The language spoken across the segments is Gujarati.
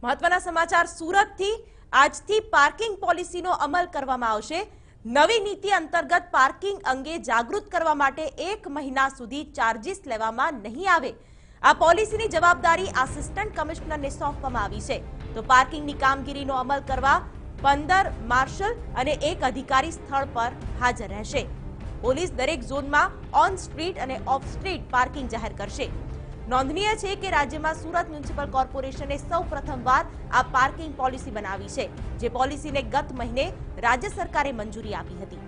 મહત્વના સમાચાર સુરતથી આજથી પાર્કિંગ પોલિસીનો અમલ કરવામાં આવશે। નવી નીતિ અંતર્ગત પાર્કિંગ અંગે જાગૃત કરવા માટે 1 મહિના સુધી ચાર્જીસ લેવામાં નહીં આવે। આ પોલિસીની જવાબદારી આસિસ્ટન્ટ કમિશનરને સોંપવામાં આવી છે। તો પાર્કિંગની કામગીરીનો અમલ કરવા 15 માર્શલ અને 1 અધિકારી સ્થળ પર હાજર રહેશે। પોલીસ દરેક ઝોનમાં ઓન સ્ટ્રીટ અને ઓફ સ્ટ્રીટ પાર્કિંગ જાહેર કરશે। નોંધનીય છે કે રાજ્યમાં સુરત મ્યુનિસિપલ કોર્પોરેશને સૌ પ્રથમવાર આ પાર્કિંગ પોલિસી બનાવી છે, જે પોલિસીને ગત મહિને રાજ્ય સરકારે મંજૂરી આપી હતી।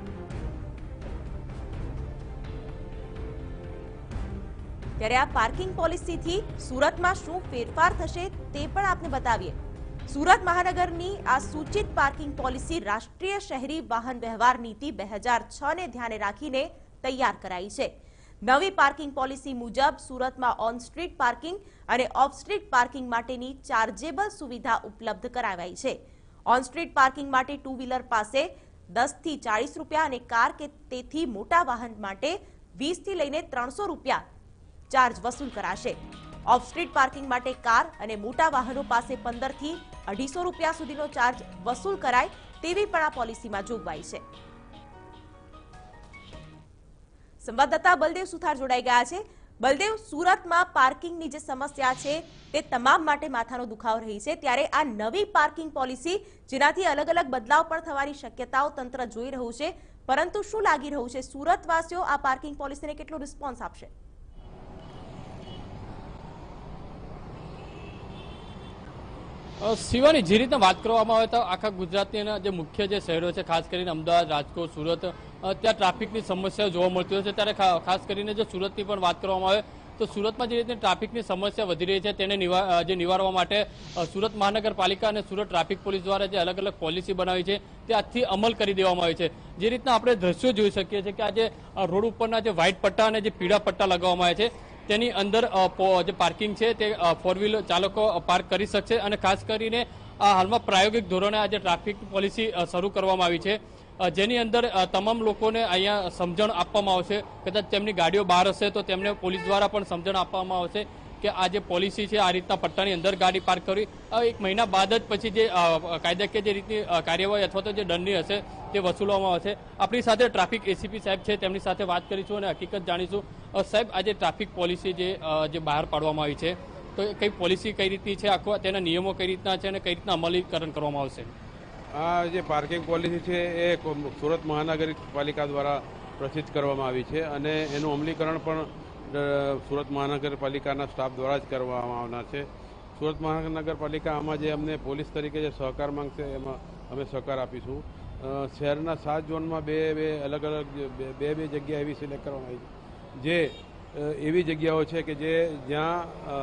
ત્યારે આ પાર્કિંગ પોલિસીથી સુરતમાં શું ફેરફાર થશે તે પણ આપને બતાવીએ। સુરત મહાનગરની આ સૂચિત પાર્કિંગ પોલિસી રાષ્ટ્રીય શહેરી વાહન વ્યવહાર નીતિ 2006 ને ધ્યાને રાખીને તૈયાર કરાઈ છે। નવી પાર્કિંગ પોલિસી મુજબ સુરતમાં ઓન સ્ટ્રીટ પાર્કિંગ અને ઓફ સ્ટ્રીટ પાર્કિંગ માટેની ચાર્જેબલ સુવિધા ઉપલબ્ધ કરાવાઈ છે। ઓન સ્ટ્રીટ પાર્કિંગ માટે ટુ વ્હીલર પાસે 10 થી 40 રૂપિયા અને કાર કે તેથી મોટા વાહન માટે 20 થી લઈને 300 રૂપિયા ચાર્જ વસૂલ કરાશે। ઓફ સ્ટ્રીટ પાર્કિંગ માટે કાર અને મોટા વાહનો પાસે 15 થી 250 રૂપિયા સુધીનો ચાર્જ વસૂલ કરાય તેવી પણ આ પોલિસીમાં જોગવાઈ છે। સંવાદદાતા બલદેવ સુથાર જોડાઈ ગયા છે। બલદેવ, સુરતમાં પાર્કિંગની જે સમસ્યા છે તે તમામ માટે માથાનો દુખાવો રહી છે, ત્યારે આ નવી પાર્કિંગ પોલિસી જેનાથી અલગ અલગ બદલાવ પણ થવાની શક્યતાઓ તંત્ર જોઈ રહ્યું છે, પરંતુ શું લાગી રહ્યું છે સુરતવાસીઓ આ પાર્કિંગ પોલિસીને કેટલો રિસ્પોન્સ આપશે? શિવાની, જે રીતના વાત કરવામાં આવે તો આખા ગુજરાતના જે મુખ્ય જે શહેરો છે, ખાસ કરીને અમદાવાદ, રાજકોટ, સુરત, ત્યાં ટ્રાફિકની સમસ્યા જોવા મળતી હોય છે। ત્યારે ખાસ કરીને જો સુરતની પણ વાત કરવામાં આવે તો સુરતમાં જે રીતે ટ્રાફિકની સમસ્યા વધી રહી છે તેને નિવારવા માટે સુરત મહાનગરપાલિકા અને સુરત ટ્રાફિક પોલીસ દ્વારા જે અલગ અલગ પોલિસી બનાવી છે તે આજથી અમલ કરી દેવામાં આવી છે। જે રીતના આપણે દ્રશ્યો જોઈ શકીએ છીએ કે આજે રોડ ઉપરના જે વ્હાઇટ પટ્ટા અને જે પીળા પટ્ટા લગાવવામાં આવે છે તેની અંદર જે પાર્કિંગ છે તે 4 વ્હીલર ચાલકો પાર્ક કરી શકશે। અને ખાસ કરીને હાલમાં પ્રાયોગિક ધોરણે આજે ટ્રાફિક પોલિસી શરૂ કરવામાં આવી છે, જેની અંદર તમામ લોકોને અહીંયા સમજણ આપવામાં આવશે। કદાચ તેમની ગાડીઓ બહાર હશે તો તેમને પોલીસ દ્વારા પણ સમજણ આપવામાં આવશે કે આ જે પોલિસી છે આ રીતના પટ્ટાની અંદર ગાડી પાર્ક કરવી। 1 મહિના બાદ જ પછી જે કાયદાકીય જે રીતની કાર્યવાહી અથવા તો જે દંડની હશે તે વસૂલવામાં આવશે। આપણી સાથે ટ્રાફિક એસીપી સાહેબ છે, તેમની સાથે વાત કરીશું અને હકીકત જાણીશું। સાહેબ, આજે ટ્રાફિક પોલિસી જે બહાર પાડવામાં આવી છે તો કઈ પોલિસી કઈ રીતની છે, આખો તેના નિયમો કઈ રીતના છે અને કઈ રીતના અમલીકરણ કરવામાં આવશે? આ જે પાર્કિંગ પોલિસી છે એ સુરત મહાનગરપાલિકા દ્વારા પ્રસિદ્ધ કરવામાં આવી છે અને એનું અમલીકરણ પણ સુરત મહાનગરપાલિકાના સ્ટાફ દ્વારા જ કરવામાં આવનાર છે। સુરત મહાનગરપાલિકા આમાં જે અમને પોલીસ તરીકે જે સહકાર માંગશે એમાં અમે સહકાર આપીશું। શહેરના 7 ઝોનમાં અલગ અલગ બે જગ્યા એવી સિલેક્ટ કરવામાં આવી છે જે એવી જગ્યાઓ છે કે જ્યાં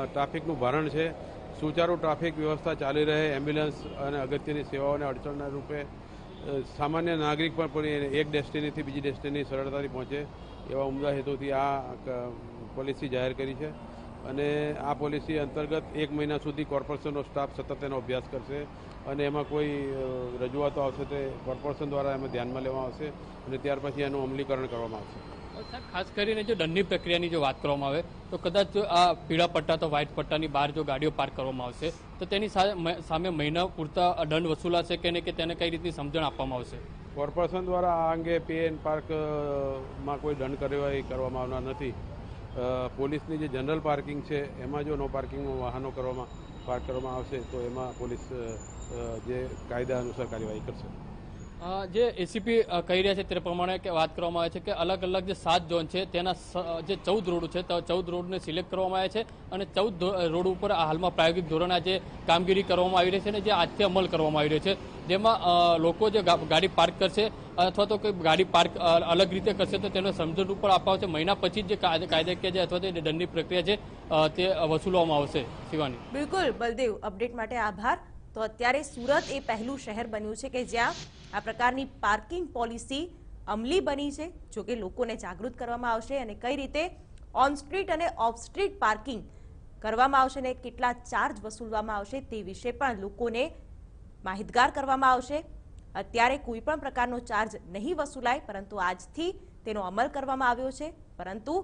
ટ્રાફિકનું ભારણ છે, સુચારુ ટ્રાફિક વ્યવસ્થા ચાલી રહે, એમ્બ્યુલન્સ અને અગત્યની સેવાઓને અડચણના રૂપે સામાન્ય નાગરિક પણ એક ડેસ્ટિનેશનથી બીજી ડેસ્ટિનેશન સરળતાથી પહોંચે એવા ઉમદા હેતુથી આ પોલિસી જાહેર કરી છે। અને આ પોલિસી અંતર્ગત 1 મહિના સુધી કોર્પોરેશનનો સ્ટાફ સતત તેનો અભ્યાસ કરશે અને એમાં કોઈ રજૂઆતો આવશે તે કોર્પોરેશન દ્વારા એમાં ધ્યાનમાં લેવામાં આવશે અને ત્યાર પછી એનું અમલીકરણ કરવામાં આવશે। ખાસ કરીને જો દંડની પ્રક્રિયાની જો વાત કરવામાં આવે તો કદાચ આ પીળા પટ્ટા તો વ્હાઇટ પટ્ટાની બહાર જો ગાડીઓ પાર્ક કરવામાં આવશે તો તેની સામે મહિના પૂરતા દંડ વસૂલાશે કે નહીં, કે તેને કઈ રીતની સમજણ આપવામાં આવશે? કોર્પોરેશન દ્વારા આ અંગે પે એન્ડ પાર્કમાં કોઈ દંડ કાર્યવાહી કરવામાં આવનાર નથી। પોલીસની જે જનરલ પાર્કિંગ છે એમાં જો નો પાર્કિંગમાં વાહનો પાર્ક કરવામાં આવશે તો એમાં પોલીસ જે કાયદા અનુસાર કાર્યવાહી કરશે। જે એસીપી કહી રહ્યા છે તે પ્રમાણે વાત કરવામાં આવે છે કે અલગ અલગ જે 7 ઝોન છે તેના જે 14 રોડ છે તો 14 રોડને સિલેક્ટ કરવામાં આવ્યા છે અને 14 રોડ ઉપર હાલમાં પ્રાયોગિક ધોરણે જે કામગીરી કરવામાં આવી રહી છે અને જે આજથી અમલ કરવામાં આવી રહ્યો છે, જેમાં લોકો જે ગાડી પાર્ક કરશે અથવા તો કોઈ ગાડી પાર્ક અલગ રીતે કરશે તો તેને સમજણ ઉપર આપવા આવશે। મહિના પછી જે કાયદાકીય છે અથવા તે દંડની પ્રક્રિયા છે તે વસૂલવામાં આવશે। શિવાની, બિલકુલ બલદેવ, અપડેટ માટે આભાર। તો અત્યારે સુરત એ પહેલું શહેર બન્યું છે કે જ્યાં આ પ્રકારની પાર્કિંગ પોલિસી અમલી બની છે। જો કે લોકોને જાગૃત કરવામાં આવશે અને કઈ રીતે ઓન સ્ટ્રીટ અને ઓફ સ્ટ્રીટ પાર્કિંગ કરવામાં આવશે અને કેટલા ચાર્જ વસૂલવામાં આવશે તે વિશે પણ લોકોને માહિતગાર કરવામાં આવશે। અત્યારે કોઈ પણ પ્રકારનો ચાર્જ નહીં વસૂલાય, પરંતુ આજથી તેનો અમલ કરવામાં આવ્યો છે, પરંતુ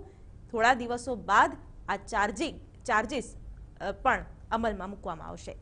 થોડા દિવસો બાદ આ ચાર્જીસ પણ અમલમાં મૂકવામાં આવશે।